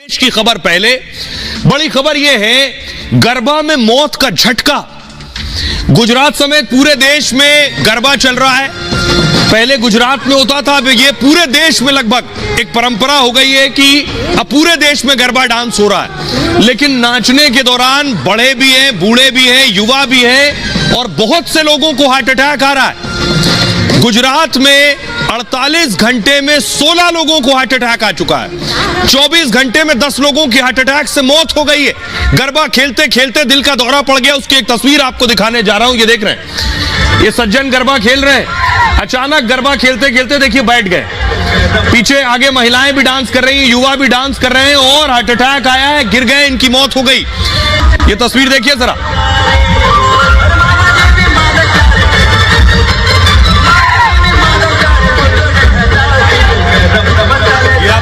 देश की खबर पहले। बड़ी खबर यह है, गरबा में मौत का झटका। गुजरात समेत पूरे देश में गरबा चल रहा है। पहले गुजरात में होता था, अब ये पूरे देश में लगभग एक परंपरा हो गई है कि अब पूरे देश में गरबा डांस हो रहा है। लेकिन नाचने के दौरान बड़े भी हैं, बूढ़े भी हैं, युवा भी हैं और बहुत से लोगों को हार्ट अटैक आ रहा है। गुजरात में 48 घंटे में 16 लोगों को हार्ट अटैक आ चुका है। 24 घंटे में 10 लोगों की हार्ट अटैक से मौत हो गई है। गरबा खेलते खेलते दिल का दौरा पड़ गया। उसकी एक तस्वीर आपको दिखाने जा रहा हूं। ये देख रहे हैं, ये सज्जन गरबा खेल रहे हैं। अचानक गरबा खेलते खेलते देखिए बैठ गए। पीछे आगे महिलाएं भी डांस कर रही हैं, युवा भी डांस कर रहे हैं और हार्ट अटैक आया है, गिर गए, इनकी मौत हो गई। ये तस्वीर देखिए जरा।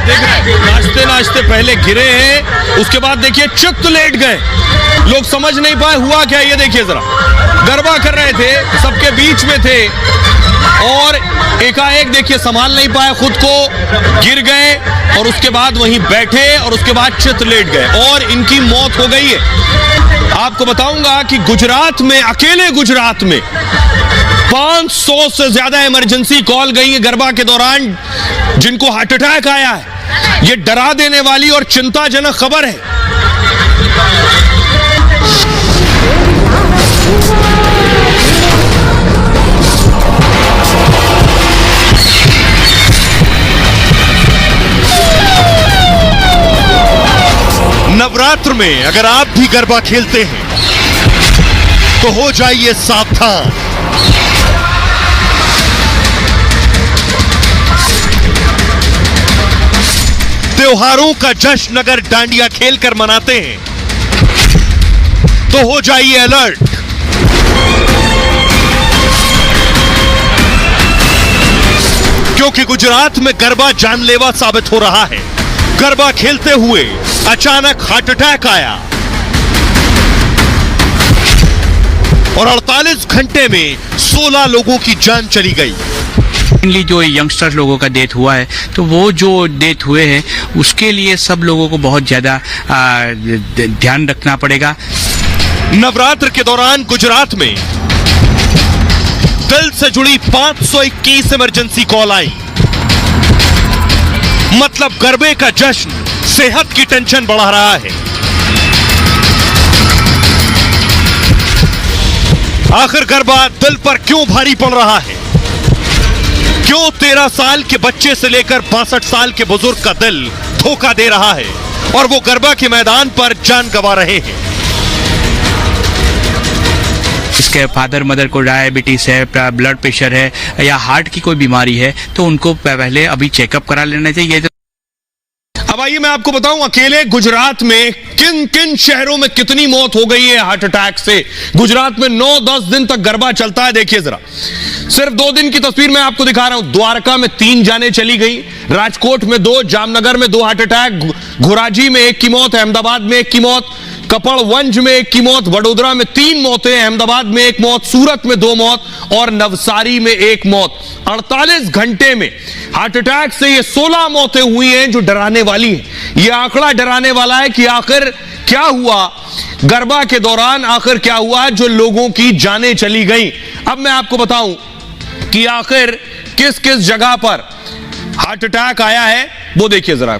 नाचते नाचते पहले गिरे हैं, उसके बाद देखिए चित्त लेट गए। लोग समझ नहीं पाए हुआ क्या। ये देखिए जरा, गरबा कर रहे थे, सबके बीच में थे और एकाएक देखिए संभाल नहीं पाए खुद को, गिर गए और उसके बाद वहीं बैठे और उसके बाद चित्त लेट गए और इनकी मौत हो गई है। आपको बताऊंगा कि गुजरात में, अकेले गुजरात में 500 से ज्यादा इमरजेंसी कॉल गई है गरबा के दौरान, जिनको हार्ट अटैक आया है। यह डरा देने वाली और चिंताजनक खबर है। नवरात्र में अगर आप भी गरबा खेलते हैं तो हो जाइए सावधान। त्योहारों का जश्न अगर डांडिया खेलकर मनाते हैं तो हो जाइए अलर्ट। क्योंकि गुजरात में गरबा जानलेवा साबित हो रहा है। गरबा खेलते हुए अचानक हार्ट अटैक आया और 48 घंटे में 16 लोगों की जान चली गई। जो यंगस्टर्स लोगों का डेथ हुआ है, तो वो जो डेथ हुए हैं उसके लिए सब लोगों को बहुत ज्यादा ध्यान रखना पड़ेगा। नवरात्र के दौरान गुजरात में दिल से जुड़ी 521 इमरजेंसी कॉल आई। मतलब गरबे का जश्न सेहत की टेंशन बढ़ा रहा है। आखिर गरबा दिल पर क्यों भारी पड़ रहा है? क्यों 13 साल के बच्चे से लेकर 62 साल के बुजुर्ग का दिल धोखा दे रहा है और वो गरबा के मैदान पर जान गंवा रहे हैं? इसके फादर मदर को डायबिटीज है, ब्लड प्रेशर है या हार्ट की कोई बीमारी है, तो उनको पहले अभी चेकअप करा लेना चाहिए। अब आइए मैं आपको बताऊं, अकेले गुजरात में किन किन शहरों में कितनी मौत हो गई है हार्ट अटैक से। गुजरात में 9-10 दिन तक गरबा चलता है। देखिए जरा, सिर्फ 2 दिन की तस्वीर मैं आपको दिखा रहा हूं। द्वारका में 3 जानें चली गई, राजकोट में 2, जामनगर में 2 हार्ट अटैक, घोराजी में 1 की मौत, अहमदाबाद में 1 की मौत, कपड़वंज में 1 की मौत, वडोदरा में 3 मौतें, अहमदाबाद में 1 मौत, सूरत में 2 मौत और नवसारी में 1 मौत। 48 घंटे में हार्ट अटैक से ये 16 मौतें हुई हैं, जो डराने वाली हैं। यह आंकड़ा डराने वाला है कि आखिर क्या हुआ गरबा के दौरान, आखिर क्या हुआ जो लोगों की जानें चली गई। अब मैं आपको बताऊं कि आखिर किस किस जगह पर हार्ट अटैक आया है, वो देखिए जरा।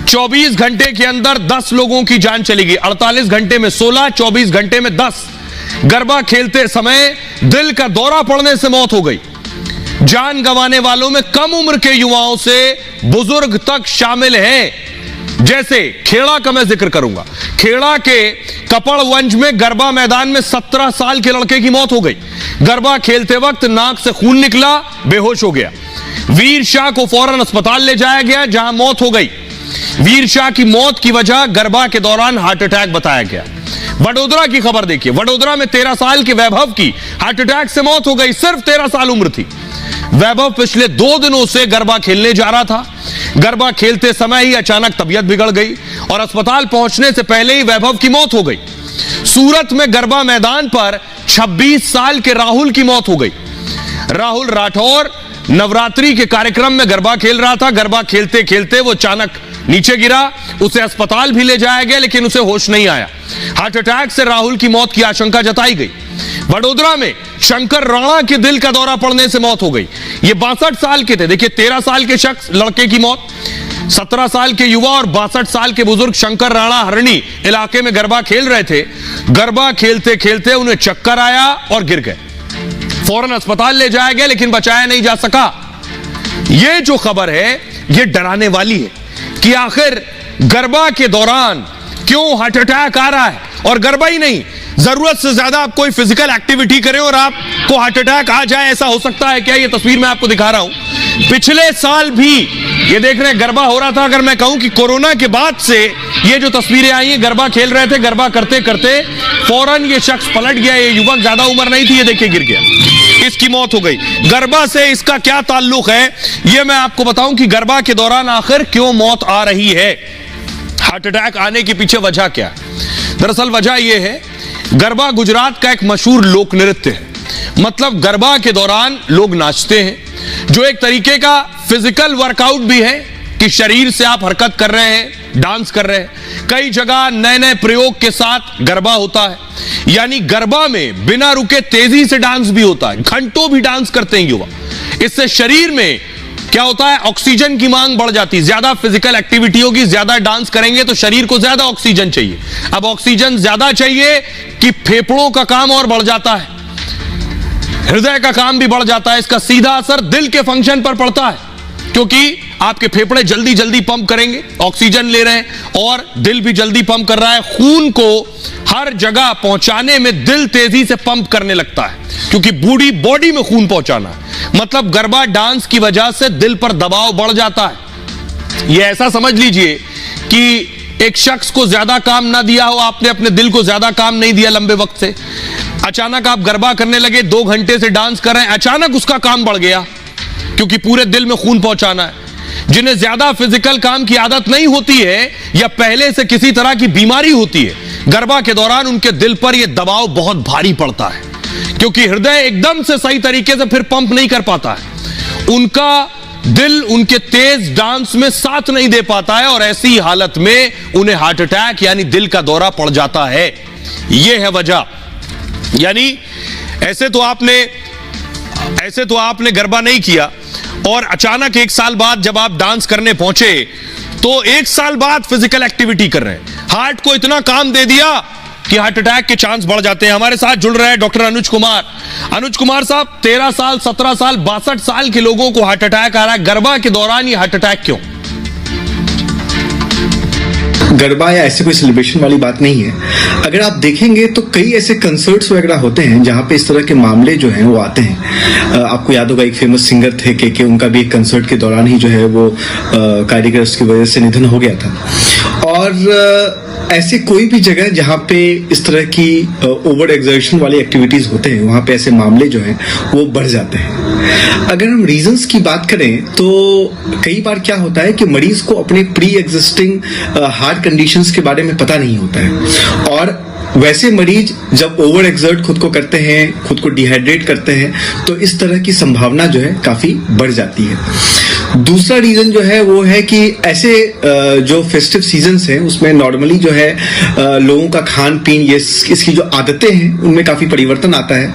24 घंटे के अंदर 10 लोगों की जान चली गई। 48 घंटे में 16, 24 घंटे में 10। गरबा खेलते समय दिल का दौरा पड़ने से मौत हो गई। जान गंवाने वालों में कम उम्र के युवाओं से बुजुर्ग तक शामिल हैं। जैसे खेड़ा का मैं जिक्र करूंगा। खेड़ा के कपड़वंज में गरबा मैदान में 17 साल के लड़के की मौत हो गई। गरबा खेलते वक्त नाक से खून निकला, बेहोश हो गया। वीर शाह को फौरन अस्पताल ले जाया गया, जहां मौत हो गई। वीर शाह की मौत की वजह गरबा के दौरान हार्ट अटैक बताया गया। वडोदरा की खबर देखिए। वडोदरा में 13 साल के वैभव की हार्ट अटैक से मौत हो गई। सिर्फ 13 साल उम्र थी। वैभव पिछले 2 दिनों से गरबा खेलने जा रहा था। गरबा खेलते समय ही अचानक तबीयत बिगड़ गई और अस्पताल पहुंचने से पहले ही वैभव की मौत हो गई। सूरत में गरबा मैदान पर 26 साल के राहुल की मौत हो गई। राहुल राठौर नवरात्रि के कार्यक्रम में गरबा खेल रहा था। गरबा खेलते खेलते वो अचानक नीचे गिरा, उसे अस्पताल भी ले जाया गया लेकिन उसे होश नहीं आया। हार्ट अटैक से राहुल की मौत की आशंका जताई गई। वडोदरा में शंकर राणा के दिल का दौरा पड़ने से मौत हो गई। ये 62 साल के थे। देखिए 13 साल के शख्स लड़के की मौत, 17 साल के युवा और 62 साल के बुजुर्ग शंकर राणा हरणी इलाके में गरबा खेल रहे थे। गरबा खेलते खेलते उन्हें चक्कर आया और गिर गए। फौरन अस्पताल ले जाया गया लेकिन बचाया नहीं जा सका। यह जो खबर है यह डराने वाली है कि आखिर गरबा के दौरान क्यों हार्ट अटैक आ रहा है। और गरबा ही नहीं, जरूरत से ज्यादा आप कोई फिजिकल एक्टिविटी करें और आपको हार्ट अटैक आ जाए, ऐसा हो सकता है क्या? ये तस्वीर मैं आपको दिखा रहा हूं। पिछले साल भी ये देख रहे हैं गरबा हो रहा था। अगर मैं कहूं कि कोरोना के बाद से ये जो तस्वीरें आई हैं, गरबा खेल रहे थे, गरबा करते करते फौरन ये शख्स पलट गया। ये युवक, ज्यादा उम्र नहीं थी, ये देखिए गिर गया, इसकी मौत हो गई। गरबा से इसका क्या ताल्लुक है ये मैं आपको बताऊं कि गरबा के दौरान आखिर क्यों मौत आ रही है, हार्ट अटैक आने के पीछे वजह क्या है। दरअसल वजह यह है, गरबा गुजरात का एक मशहूर लोक नृत्य है। मतलब गरबा के दौरान लोग नाचते हैं, जो एक तरीके का फिजिकल वर्कआउट भी है कि शरीर से आप हरकत कर रहे हैं, डांस कर रहे हैं। कई जगह नए नए प्रयोग के साथ गरबा होता है, यानी गरबा में बिना रुके तेजी से डांस भी होता है, घंटों भी डांस करते हैं युवा। इससे शरीर में क्या होता है, ऑक्सीजन की मांग बढ़ जाती है। ज्यादा फिजिकल एक्टिविटी होगी, ज्यादा डांस करेंगे तो शरीर को ज्यादा ऑक्सीजन चाहिए। अब ऑक्सीजन ज्यादा चाहिए कि फेफड़ों का काम और बढ़ जाता है, हृदय का काम भी बढ़ जाता है। इसका सीधा असर दिल के फंक्शन पर पड़ता है, क्योंकि आपके फेफड़े जल्दी जल्दी पंप करेंगे, ऑक्सीजन ले रहे हैं और दिल भी जल्दी पंप कर रहा है। खून को हर जगह पहुंचाने में दिल तेजी से पंप करने लगता है, क्योंकि पूरी बॉडी में खून पहुंचाना है। मतलब गरबा डांस की वजह से दिल पर दबाव बढ़ जाता है। यह ऐसा समझ लीजिए कि एक शख्स को ज्यादा काम ना दिया हो, आपने अपने दिल को ज्यादा काम नहीं दिया लंबे वक्त से, अचानक आप गरबा करने लगे, 2 घंटे से डांस कर रहे हैं, अचानक उसका काम बढ़ गया, क्योंकि पूरे दिल में खून पहुंचाना है। जिन्हें ज्यादा फिजिकल काम की आदत नहीं होती है या पहले से किसी तरह की बीमारी होती है, गरबा के दौरान उनके दिल पर यह दबाव बहुत भारी पड़ता है, क्योंकि हृदय एकदम से सही तरीके से फिर पंप नहीं कर पाता है। उनका दिल उनके तेज डांस में साथ नहीं दे पाता है और ऐसी हालत में उन्हें हार्ट अटैक यानी दिल का दौरा पड़ जाता है। यह है वजह। यानी ऐसे तो आपने गरबा नहीं किया और अचानक 1 साल बाद जब आप डांस करने पहुंचे तो 1 साल बाद फिजिकल एक्टिविटी कर रहे हैं, हार्ट को इतना काम दे दिया कि हार्ट अटैक के चांस बढ़ जाते हैं। हमारे साथ जुड़ रहे हैं डॉक्टर अनुज कुमार। अनुज कुमार साहब, 13 साल, 17 साल, 62 साल के लोगों को हार्ट अटैक आ रहा है, गरबा के दौरान ये हार्ट अटैक क्यों? गरबा या ऐसे कोई सेलिब्रेशन वाली बात नहीं है। अगर आप देखेंगे तो कई ऐसे कंसर्ट्स वगैरह होते हैं जहां पे इस तरह के मामले जो हैं वो आते हैं। आपको याद होगा एक फेमस सिंगर थे के उनका भी एक कंसर्ट के दौरान ही जो है वो कार्डियक अरेस्ट की वजह से निधन हो गया था। और ऐसे कोई भी जगह जहां पे इस तरह की ओवर एक्सर्शन वाली एक्टिविटीज होते हैं वहां पे ऐसे मामले जो हैं वो बढ़ जाते हैं। अगर हम रीजंस की बात करें तो कई बार क्या होता है कि मरीज को अपने प्री एग्जिस्टिंग हार्ट कंडीशंस के बारे में पता नहीं होता है, और वैसे मरीज जब ओवर एक्सर्ट खुद को करते हैं, खुद को डिहाइड्रेट करते हैं, तो इस तरह की संभावना जो है काफी बढ़ जाती है। दूसरा रीजन जो है वो है कि ऐसे जो फेस्टिव सीजन्स हैं उसमें नॉर्मली जो है लोगों का खान पीन, ये इसकी जो आदतें हैं उनमें काफी परिवर्तन आता है।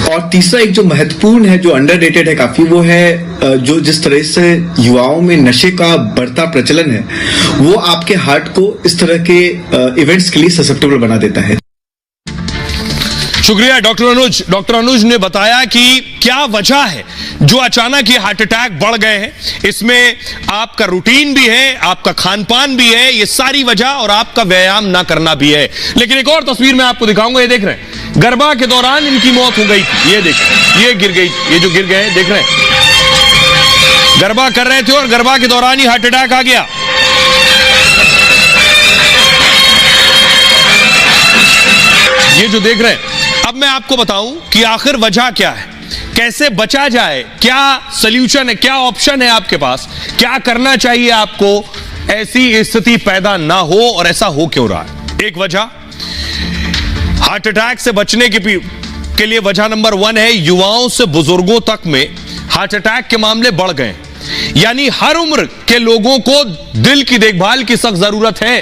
और तीसरा एक जो महत्वपूर्ण है, जो अंडररेटेड है काफी, वो है जो जिस तरह से युवाओं में नशे का बढ़ता प्रचलन है वो आपके हार्ट को इस तरह के इवेंट्स के लिए ससेप्टेबल बना देता है। शुक्रिया डॉक्टर अनुज। डॉक्टर अनुज ने बताया कि क्या वजह है जो अचानक ये हार्ट अटैक बढ़ गए हैं। इसमें आपका रूटीन भी है, आपका खान पान भी है, ये सारी वजह, और आपका व्यायाम ना करना भी है। लेकिन एक और तस्वीर मैं आपको दिखाऊंगा, ये देख रहे हैं गरबा के दौरान इनकी मौत हो गई। ये देख, ये गिर गई, ये जो गिर गए देख रहे हैं, गरबा कर रहे थे और गरबा के दौरान ही हार्ट अटैक आ गया। ये जो देख रहे हैं, अब मैं आपको बताऊं कि आखिर वजह क्या है, कैसे बचा जाए, क्या सॉल्यूशन है, क्या ऑप्शन है आपके पास, क्या करना चाहिए आपको ऐसी स्थिति पैदा ना हो, और ऐसा हो क्यों रहा है। एक वजह हार्ट अटैक से बचने के लिए वजह नंबर 1 है, युवाओं से बुजुर्गों तक में हार्ट अटैक के मामले बढ़ गए। यानी हर उम्र के लोगों को दिल की देखभाल की सख्त जरूरत है।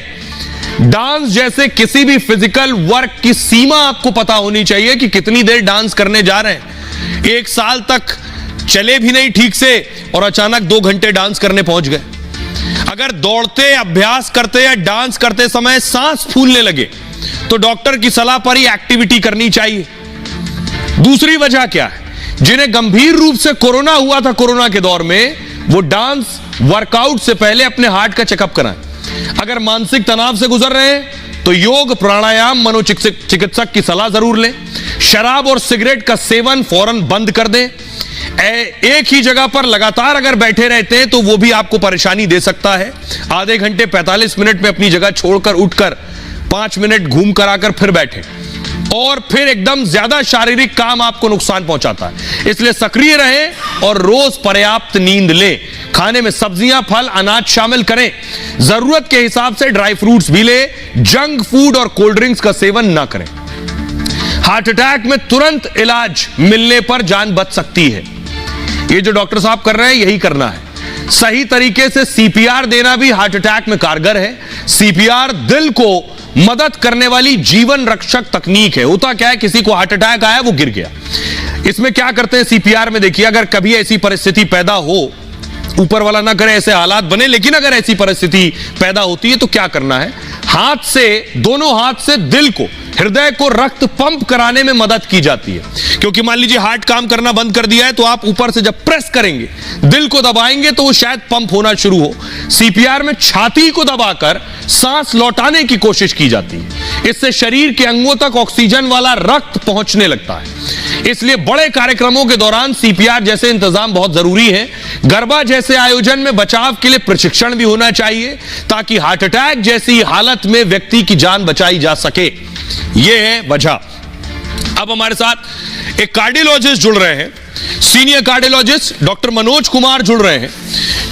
डांस जैसे किसी भी फिजिकल वर्क की सीमा आपको पता होनी चाहिए कि कितनी देर डांस करने जा रहे हैं। 1 साल तक चले भी नहीं ठीक से और अचानक 2 घंटे डांस करने पहुंच गए। अगर दौड़ते, अभ्यास करते या डांस करते समय सांस फूलने लगे तो डॉक्टर की सलाह पर ही एक्टिविटी करनी चाहिए। दूसरी वजह क्या है? जिन्हें गंभीर रूप से कोरोना हुआ था कोरोना के दौर में, वो डांस वर्कआउट से पहले अपने हार्ट का चेकअप कराएं। अगर मानसिक तनाव से गुजर रहे हैं तो योग, प्राणायाम, मनोचिकित्सक की सलाह जरूर लें। शराब और सिगरेट का सेवन फौरन बंद कर दें। एक ही जगह पर लगातार अगर बैठे रहते हैं तो वो भी आपको परेशानी दे सकता है। आधे घंटे 45 मिनट में अपनी जगह छोड़कर उठकर 5 मिनट घूम कर आकर फिर बैठे, और फिर एकदम ज्यादा शारीरिक काम आपको नुकसान पहुंचाता है। इसलिए सक्रिय रहें और रोज पर्याप्त नींद लें। खाने में सब्जियां, फल, अनाज शामिल करें। जरूरत के हिसाब से ड्राई फ्रूट्स भी लें। जंक फूड और कोल्ड ड्रिंक्स का सेवन ना करें। हार्ट अटैक में तुरंत इलाज मिलने पर जान बच सकती है। ये जो डॉक्टर साहब कर रहे हैं यही करना है। सही तरीके से सीपीआर देना भी हार्ट अटैक में कारगर है। सीपीआर दिल को मदद करने वाली जीवन रक्षक तकनीक है। होता क्या है, किसी को हार्ट अटैक आया, वो गिर गया। इसमें क्या करते हैं सीपीआर में, देखिए, अगर कभी ऐसी परिस्थिति पैदा हो, ऊपर वाला ना करे ऐसे हालात बने, लेकिन अगर ऐसी परिस्थिति पैदा होती है तो क्या करना है? हाथ से, दोनों हाथ से दिल को, हृदय को रक्त पंप कराने में मदद की जाती है। क्योंकि मान लीजिए हार्ट काम करना बंद कर दिया है तो आप ऊपर से जब प्रेस करेंगे, दिल को दबाएंगे तो वो शायद पंप होना शुरू हो। सीपीआर में छाती को दबाकर सांस लौटाने की कोशिश की जाती है। इससे शरीर के अंगों तक ऑक्सीजन वाला रक्त पहुंचने लगता है। इसलिए बड़े कार्यक्रमों के दौरान सीपीआर जैसे इंतजाम बहुत जरूरी है। गरबा जैसे आयोजन में बचाव के लिए प्रशिक्षण भी होना चाहिए ताकि हार्ट अटैक जैसी हालत में व्यक्ति की जान बचाई जा सके। यह है वजह। अब हमारे साथ एक कार्डियोलॉजिस्ट जुड़ रहे हैं, senior cardiologist doctor Manoj Kumar जुड़ रहे हैं,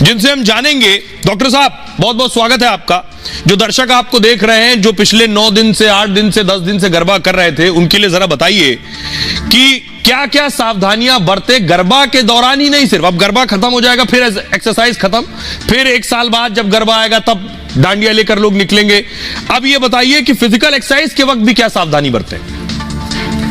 जिनसे हम जानेंगे। डॉक्टर साहब, बहुत बहुत स्वागत है आपका। जो दर्शक आपको देख रहे हैं, जो पिछले 9 दिन से, 8 दिन से, 10 दिन से गरबा कर रहे थे, उनके लिए जरा बताइए कि क्या क्या सावधानियां बरते गरबा के दौरान ही नहीं सिर्फ। अब गरबा खत्म हो जाएगा, फिर एक्सरसाइज खत्म, फिर 1 साल बाद जब गरबा आएगा तब डांडिया लेकर लोग निकलेंगे। अब ये बताइए कि फिजिकल एक्सरसाइज के वक्त भी क्या सावधानी बरतें?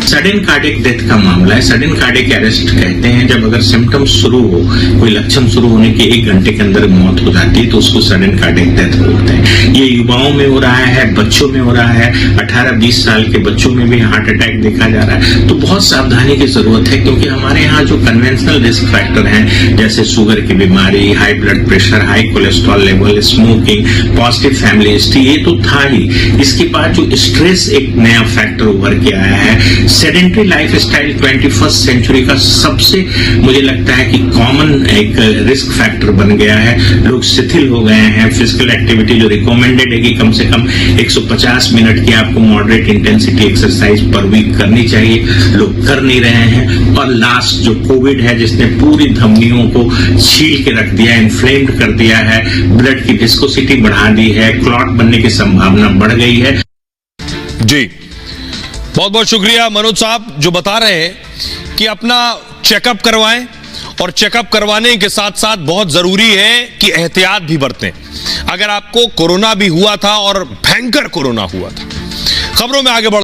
सडन कार्डियक डेथ का मामला है। सडन कार्डियक अरेस्ट कहते हैं जब अगर सिम्टम्स शुरू हो, कोई लक्षण शुरू होने के 1 घंटे के अंदर मौत हो जाती है तो उसको सडन कार्डियक डेथ बोलते हैं। ये युवाओं में हो रहा है, बच्चों में हो रहा है, 18-20 साल के बच्चों में भी हार्ट अटैक देखा जा रहा है। तो बहुत सावधानी की जरूरत है, क्योंकि हमारे यहाँ जो कन्वेंशनल रिस्क फैक्टर हैं, जैसे शुगर की बीमारी, high blood pressure, high cholesterol level, smoking, positive family history, ये तो था ही। इसके बाद जो स्ट्रेस एक नया फैक्टर उभर के आया है। Sedentary life style 21st century का सबसे मुझे लगता है कि कॉमन एक रिस्क फैक्टर बन गया है। लोग शिथिल हो गए हैं। फिजिकल एक्टिविटी जो रिकमेंडेड है कि कम से कम 150 मिनट की आपको moderate intensity exercise per week करनी चाहिए, लोग कर नहीं रहे हैं। और लास्ट जो कोविड है, जिसने पूरी धमनियों को छील के रख दिया, इन्फ्लेम्ड कर दिया है, ब्लड की विस्कोसिटी बढ़ा दी है, क्लॉट बनने की संभावना बढ़ गई है। जी, बहुत बहुत शुक्रिया मनोज साहब, जो बता रहे हैं कि अपना चेकअप करवाएं, और चेकअप करवाने के साथ साथ बहुत जरूरी है कि एहतियात भी बरतें। अगर आपको कोरोना भी हुआ था और भयंकर कोरोना हुआ था। खबरों में आगे बढ़